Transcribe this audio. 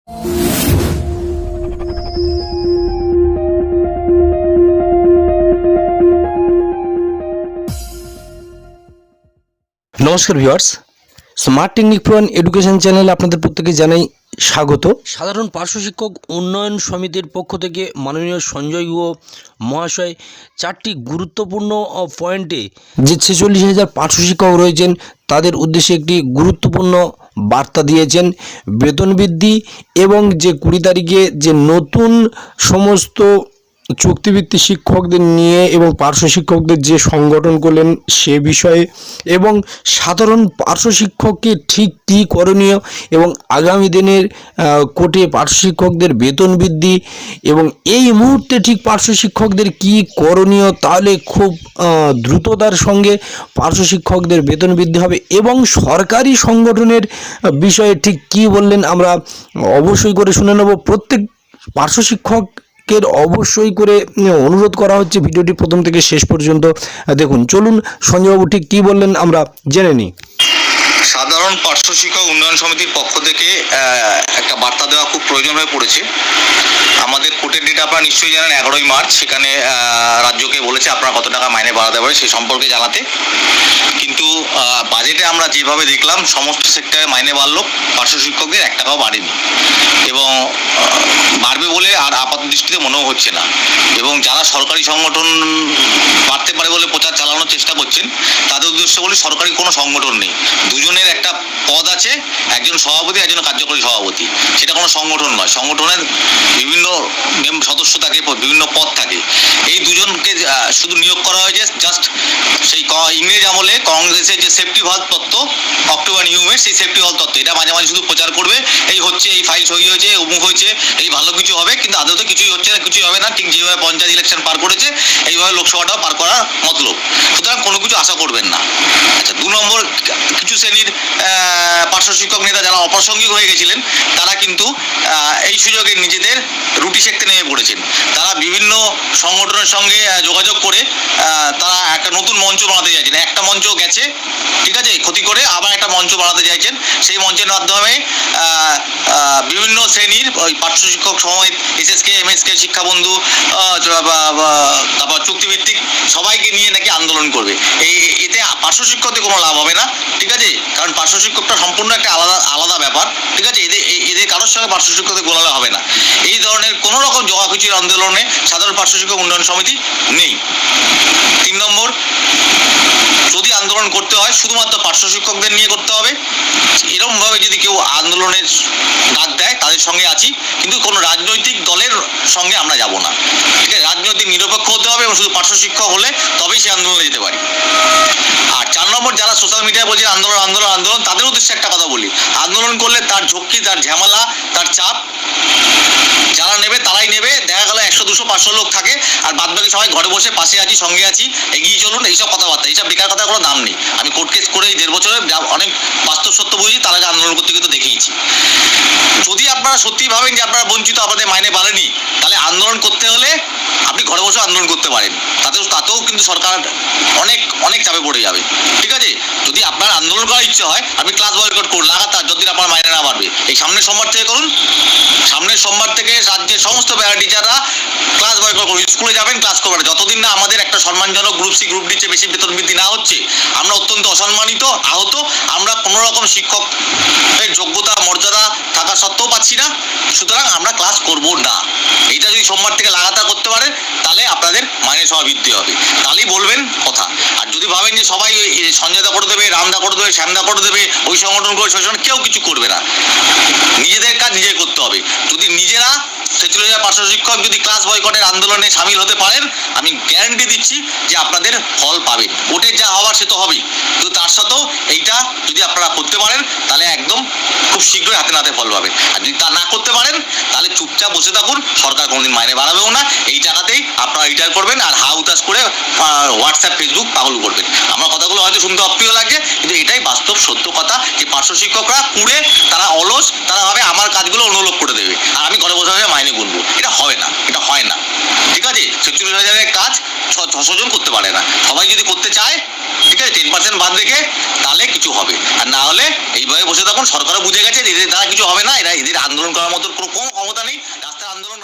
নমস্কার viewers, smart technique pro education চ্যানেলে আপনাদের প্রত্যেকে জানাই স্বাগত। সাধারণ পার্শ্ব শিক্ষক উন্নয়ন সমিতির পক্ষ থেকে মাননীয় সঞ্জয় গুহ মহাশয় চারটি গুরুত্বপূর্ণ পয়েন্টে যে 46,000 পার্শ্ব শিক্ষক রয়েছেন তাদের উদ্দেশ্যে একটি গুরুত্বপূর্ণ বার্তা দিয়েছেন। বেতন বৃদ্ধি এবং যে 20 তারিখে যে নতুন সমস্ত চুক্তিভিত্তিক শিক্ষকদের নিয়ে এবং পার্শ্ব শিক্ষকদের যে সংগঠন করলেন সে বিষয়ে, এবং সাধারণ পার্শ্ব শিক্ষককে ঠিক কী করণীয় এবং আগামী দিনের কোর্টে পার্শ্ব শিক্ষকদের বেতন বৃদ্ধি এবং এই মুহূর্তে ঠিক পার্শ্ব শিক্ষকদের কী করণীয়, তাহলে খুব দ্রুততার সঙ্গে পার্শ্ব শিক্ষকদের বেতন বৃদ্ধি হবে এবং সরকারি সংগঠনের বিষয়ে ঠিক কী বললেন আমরা অবশ্যই করে শুনে নেব। প্রত্যেক পার্শ্ব শিক্ষক অবশ্যই করে অনুরোধ করা হচ্ছে ভিডিওটি প্রথম থেকে শেষ পর্যন্ত দেখুন। চলুন সঞ্জয়বাবু ঠিক কী বললেন আমরা জেনে নিই। সাধারণ পার্শ্ব শিক্ষক উন্নয়ন সমিতির পক্ষ থেকে একটা বার্তা দেওয়া খুব প্রয়োজন হয়ে পড়েছে। আমাদের কোর্টের ডেট আপনারা নিশ্চয়ই জানেন 11ই মার্চ। সেখানে রাজ্যকে বলেছে আপনারা কত টাকা মাইনে বাড়াতে পারে সেই সম্পর্কে জানাতে, কিন্তু বাজেটে আমরা যেভাবে দেখলাম সমস্ত সেক্টরে মাইনে বাড়লো, পার্শ্ব শিক্ষকদের 1 টাকাও বাড়েনি এবং বাড়বে বলে আর আপাত দৃষ্টিতে মনেও হচ্ছে না। এবং যারা সরকারি সংগঠন বাড়তে পারে বলে প্রচার চালানোর চেষ্টা করছেন তাদের উদ্দেশ্য বলে সরকারি কোনো সংগঠন নেই। দুজনের একটা পদ আছে, একজন সভাপতি একজন কার্যকরী সভাপতি, সেটা কোনো সংগঠন নয়। সংগঠনের বিভিন্ন সদস্য থাকে, বিভিন্ন পদ থাকে। এই দুজনকে শুধু নিয়োগ করা হয়েছে জাস্ট সেই ইংরেজ আমলে কংগ্রেসের যে সেফটি ভাল্ভ তত্ত্ব, অক্টোবর নিউমের সেই সেফটি ভাল্ভ তত্ত্ব, এটা মাঝে মাঝে শুধু প্রচার করবে, এই হচ্ছে, এই ফাইল সই হয়েছে, অমুক হয়েছে, এই ভালো কিছু হবে, কিন্তু আদৌ তো কিছুই হচ্ছে না, কিছুই হবে না। ঠিক যেভাবে পঞ্চায়েত ইলেকশন পার করেছে এইভাবে লোকসভাটাও পার করার মতলব। সুতরাং কোনো কিছু আশা করবেন না। আচ্ছা, 2 নম্বর, কিছু শ্রেণীর পার্শ্ব শিক্ষক নেতা যারা অপ্রাসঙ্গিক হয়ে গেছিলেন তারা কিন্তু এই সুযোগে নিজেদের রুটি সেঁকতে নেমে পড়েছেন। তারা বিভিন্ন সংগঠনের সঙ্গে যোগাযোগ করে তারা একটা নতুন মঞ্চ বানাতে চাইছেন। একটা মঞ্চ গেছে, ঠিক আছে, ক্ষতি করে আবার একটা মঞ্চ বানাতে চাইছেন। সেই মঞ্চের মাধ্যমে বিভিন্ন শ্রেণীর ওই পার্শ্ব শিক্ষক সমেত এসএসকে, এমএসকে, শিক্ষাবন্ধু, তারপর চুক্তিভিত্তিক সবাইকে নিয়ে নাকি আন্দোলন করবে। এতে পার্শ্ব শিক্ষকদের কোনো লাভ হবে না, ঠিক আছে, কারণ পার্শ্ব শিক্ষকটা সম্পূর্ণ একটা আলাদা ব্যাপার, ঠিক আছে। এদের কারোর সঙ্গে পার্শ্ব শিক্ষকদের গোলালে হবে না। এই ধরনের কোনো রকম জগাখিচুড়ির আন্দোলনে সাধারণ পার্শ্ব শিক্ষক উন্নয়ন সমিতি নেই। 3 নম্বর, যদি আন্দোলন করতে হয় শুধুমাত্র পার্শ্ব শিক্ষকদের নিয়ে করতে হবে। এরকমভাবে যদি কেউ আন্দোলনের ডাক দেয় তাদের সঙ্গে আছি, কিন্তু কোনো রাজনৈতিক দলের সঙ্গে আমরা যাব না, ঠিক আছে। রাজনৈতিক নিরপেক্ষ হতে হবে এবং শুধু পার্শ্ব শিক্ষক হলে তবেই সে আন্দোলনে যেতে পারি। আর 4 নম্বর, যারা সোশ্যাল মিডিয়ায় বলছে আন্দোলন আন্দোলন আন্দোলন, তাদের উদ্দেশ্যে একটা কথা বলি, আন্দোলন করলে তার ঝক্কি, তার ঝামেলা, তার চাপ যারা নেবে তারাই নেবে। দেখা গেল 100, 200, 500 লোক থাকে আর বাদ বাকি সবাই ঘরে বসে পাশে আছি, সঙ্গে আছি, এগিয়ে চলুন, এইসব কথাবার্তা, এইসব বেকার কথা, কোনো দাম নেই। আমি কোর্ট কেস করে এই 1.5 বছরে অনেক বাস্তব সত্য বুঝি, তার আগে আন্দোলন করতে কিন্তু দেখিয়েছি। যদি আপনারা সত্যি ভাবেন যে আপনারা বঞ্চিত, আপনাদের মাইনে বাড়েনি, তাহলে আন্দোলন করতে হলে আপনি ঘরে বসে আন্দোলন করতে পারেন, তাতেও কিন্তু সরকার অনেক চাপে পড়ে যাবে, ঠিক আছে। যদি আপনার আন্দোলন করার ইচ্ছে হয় আপনি ক্লাস বয়কট করুন লাগাতার, যদি আপনার মাইনে না বাড়বে। এই সামনের সোমবার থেকে করুন, সামনের সোমবার থেকে রাজ্যের সমস্ত প্যারা টিচাররা ক্লাস বয়কট করুন, স্কুলে যাবেন, ক্লাস করবেন। যতদিন না আমাদের একটা সম্মানজনক গ্রুপ সি, গ্রুপ ডিতে বেশি বেতন বৃদ্ধি না হচ্ছে, আমরা অত্যন্ত অসম্মানিত, আহত, আমরা কোনো রকম শিক্ষকের যোগ্যতা মর্যাদা থাকা সত্ত্বেও পাচ্ছি না। সুতরাং আমরা ক্লাস করব না। এইটা যদি সোমবার থেকে লাগাতার করতে পারেন তাহলে আপনাদের মাইনে সভা বৃদ্ধি হবে, তাহলেই বলবেন কথা। আর যদি ভাবেন যে সবাই সঞ্জয়দা করে দেবে, রামদা করে দেবে, শ্যামদা করে দেবে, ওই সংগঠন করে, সেই সংগঠন, কেউ কিছু করবে না। নিজেদের কাজ নিজে করতে হবে। যদি নিজেরা 46,000 পার্শ্ব শিক্ষক যদি ক্লাস বয়কটের আন্দোলনে সামিল হতে পারেন, আমি গ্যারান্টি দিচ্ছি যে আপনাদের ফল পাবেন। ওটের যা হওয়ার সে তো হবেই, কিন্তু তার সাথেও এইটা যদি আপনারা করতে পারেন তাহলে একদম খুব শীঘ্রই হাতে নাতে ফল পাবেন। আর যদি তা না করতে পারেন তাহলে চুপচাপ বসে থাকুন, সরকার কোনোদিন মাইনে বাড়াবেও না। এই টাকাতেই আপনারা রিটায়ার করবেন আর হা উতাস করে হোয়াটসঅ্যাপ, ফেসবুক পাগল করবেন। আমার কথাগুলো হয়তো শুনতে অপ্রিয় লাগছে, কিন্তু এটাই বাস্তব সত্য কথা যে পার্শ্ব শিক্ষকরা কুড়ে, তারা অলস, তারা ভাবে আমার কাজগুলো অন্য লোক করে দেবে আর আমি ঘরে বসে মাইনে গুনবো। এটা হবে না, এটা হয় না, ঠিক আছে। 46,000-এর কাজ 600 জন করতে পারে না। সবাই যদি করতে চায়, ঠিক আছে, 10% বাদ রেখে তাহলে কিছু হবে, আর না হলে এইভাবে বসে থাকুন। সরকারও বুঝে গেছে এদের দ্বারা কিছু হবে না, এদের আন্দোলন করার মতো কোনো ক্ষমতা নেই। রাস্তায় আন্দোলন